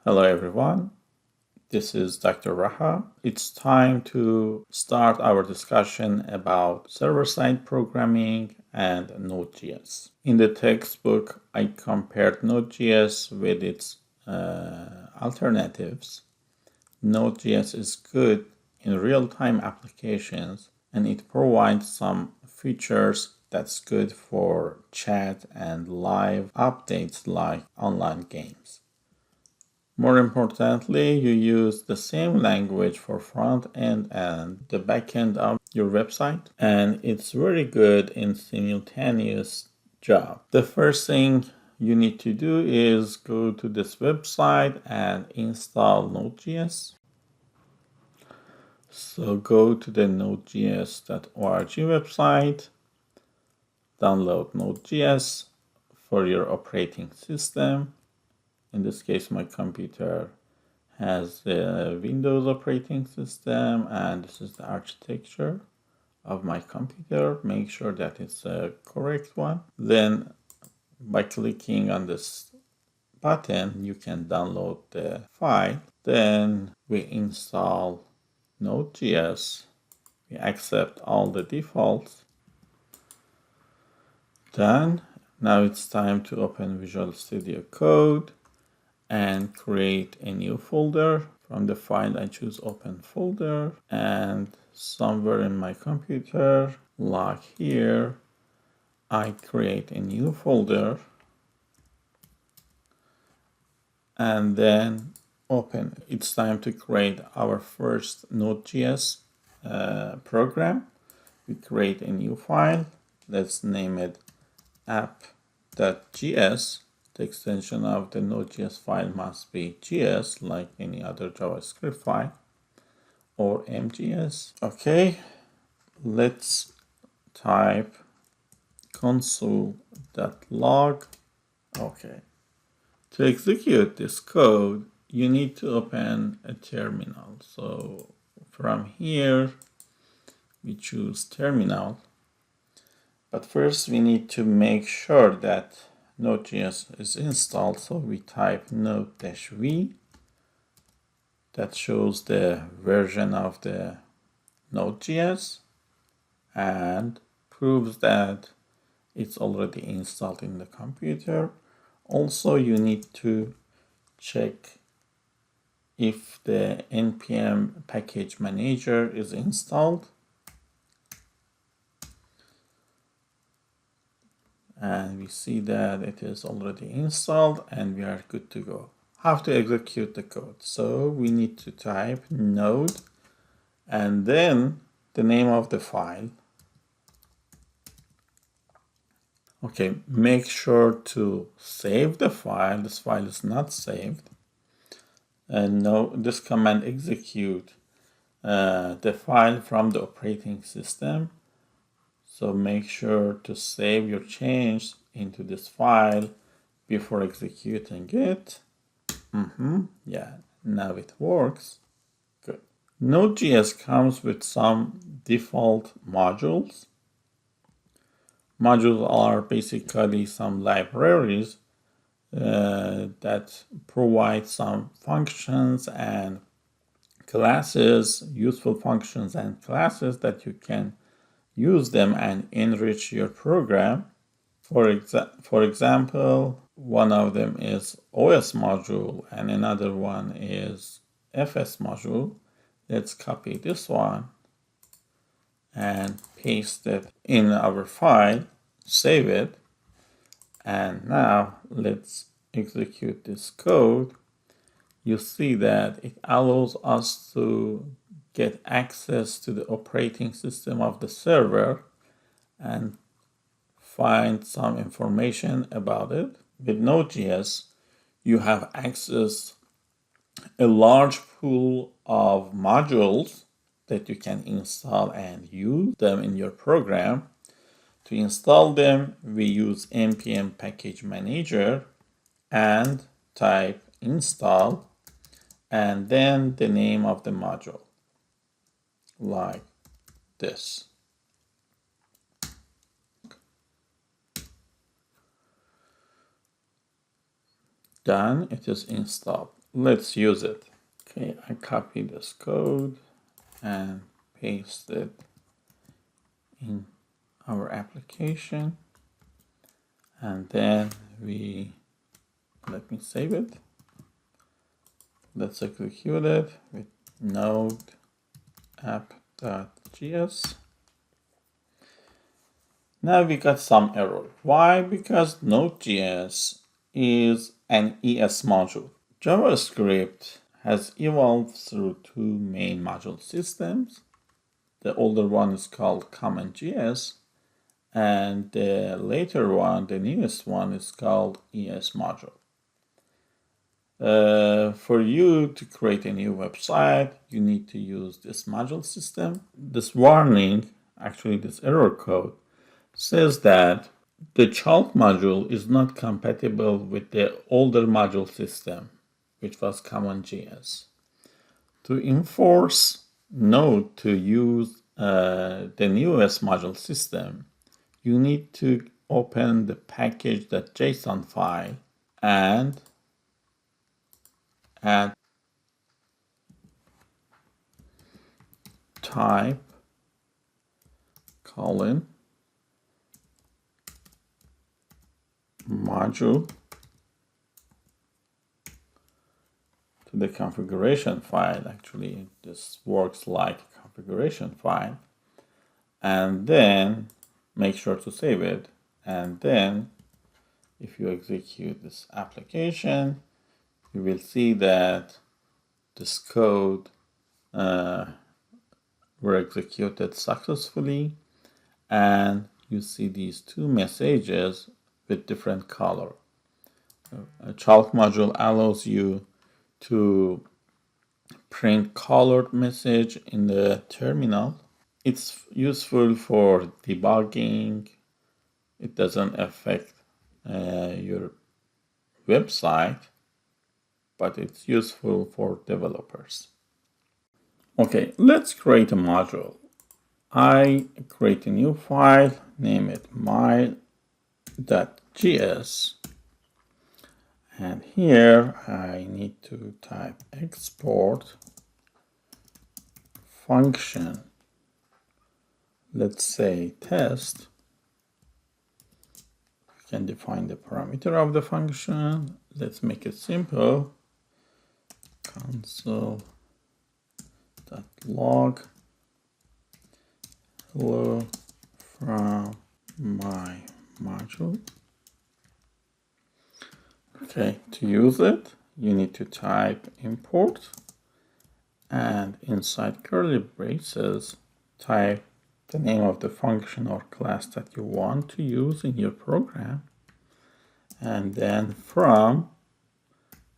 Hello everyone, this is Dr. Raha. It's time to start our discussion about server-side programming and Node.js. In the textbook, I compared Node.js with its alternatives. Node.js is good in real-time applications and it provides some features that's good for chat and live updates like online games. More importantly, you use the same language for front end and the back end of your website, and it's very good in simultaneous job. The first thing you need to do is go to this website and install Node.js. So go to the nodejs.org website, download Node.js for your operating system. In this case, my computer has the Windows operating system, and this is the architecture of my computer. Make sure that it's a correct one. Then by clicking on this button, you can download the file. Then we install Node.js. We accept all the defaults. Done. Now it's time to open Visual Studio Code and create a new folder. From the file, I choose open folder, and somewhere in my computer, like here, I create a new folder and then open. It's time to create our first Node.js program. We create a new file. Let's name it app.js. The extension of the Node.js file must be JS, like any other JavaScript file, or MJS. Okay, let's type console.log. Okay, to execute this code, you need to open a terminal. So from here, we choose terminal. But first, we need to make sure that Node.js is installed, so we type node-v. That shows the version of the Node.js and proves that it's already installed in the computer. Also, you need to check if the npm package manager is installed. And we see that it is already installed and we are good to go. How to execute the code? So we need to type node and then the name of the file. Okay, make sure to save the file. This file is not saved. And no, this command execute the file from the operating system. So make sure to save your change into this file before executing it. Yeah, now it works. Good. Node.js comes with some default modules. Modules are basically some libraries that provide some functions and classes, useful functions and classes that you can use them and enrich your program. For example, one of them is OS module and another one is FS module. Let's copy this one and paste it in our file, save it, and now let's execute this code. You see that it allows us to get access to the operating system of the server and find some information about it. With Node.js, you have access a large pool of modules that you can install and use them in your program. To install them, we use npm package manager and type install and then the name of the module, like this. Done, it is installed. let's use it. Okay, I copy this code and paste it in our application, and then let me save it. Let's execute it with node app.js. Now we got some error. Why? Because Node.js is an ES module. JavaScript has evolved through two main module systems. The older one is called CommonJS, and the later one, the newest one, is called ES module. For you to create a new website, you need to use this module system. This warning, actually this error code, says that the child module is not compatible with the older module system, which was CommonJS. To enforce Node to use the newest module system, you need to open the package.json file and add type module to the configuration file. Actually, this works like a configuration file, and then make sure to save it. And then if you execute this application, you will see that this code were executed successfully, and you see these two messages with different color. A child module allows you to print colored message in the terminal. It's useful for debugging. It doesn't affect your website, but it's useful for developers. Okay, let's create a module. I create a new file, name it my.js, and here I need to type export function, let's say test. You can define the parameter of the function. Let's make it simple. Console.log hello from my module. Okay, to use it, you need to type import, and inside curly braces, type the name of the function or class that you want to use in your program, and then from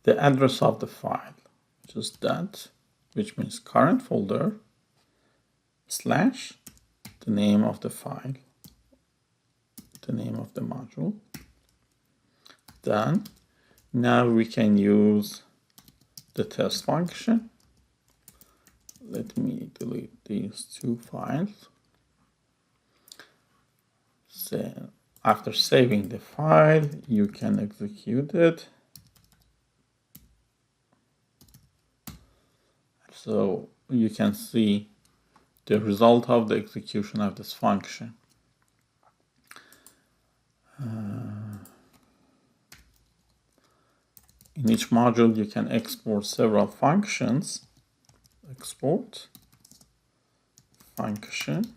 the address of the file, which is that, which means current folder, slash the name of the file, the name of the module. Done. Now we can use the test function. Let me delete these two files. So after saving the file, you can execute it. So you can see the result of the execution of this function. In each module, you can export several functions. Export function,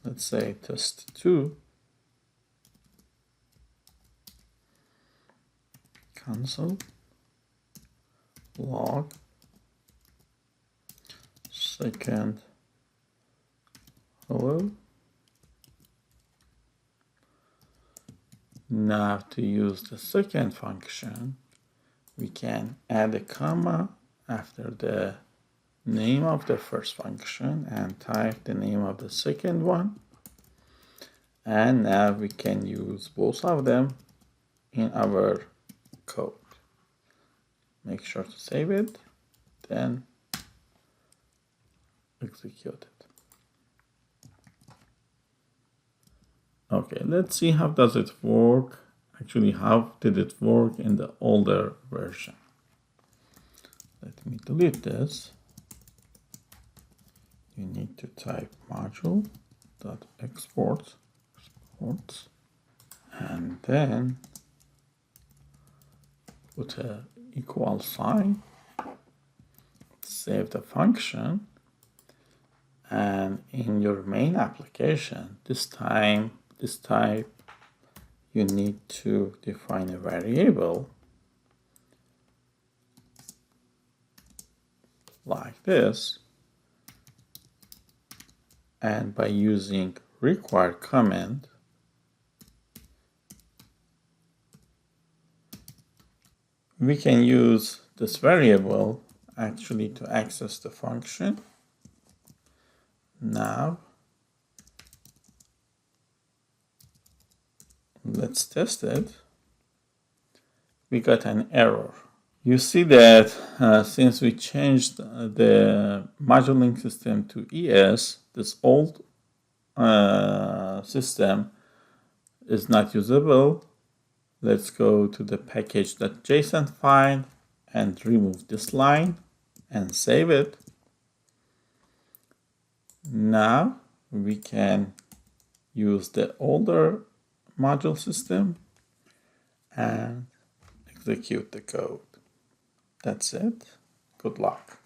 let's say test2, console log second hello. Now to use the second function, we can add a comma after the name of the first function and type the name of the second one. And now we can use both of them in our code. Make sure to save it, then execute it. Okay, let's see how does it work. Actually, how did it work in the older version? Let me delete this. You need to type module.export and then put a equal sign, save the function, and in your main application, this type, you need to define a variable like this, and by using require comment, we can use this variable actually to access the function. Now let's test it. We got an error. You see that since we changed the moduling system to ES, this old system is not usable. Let's go to the package.json file and remove this line and save it. Now we can use the older module system and execute the code. That's it. Good luck.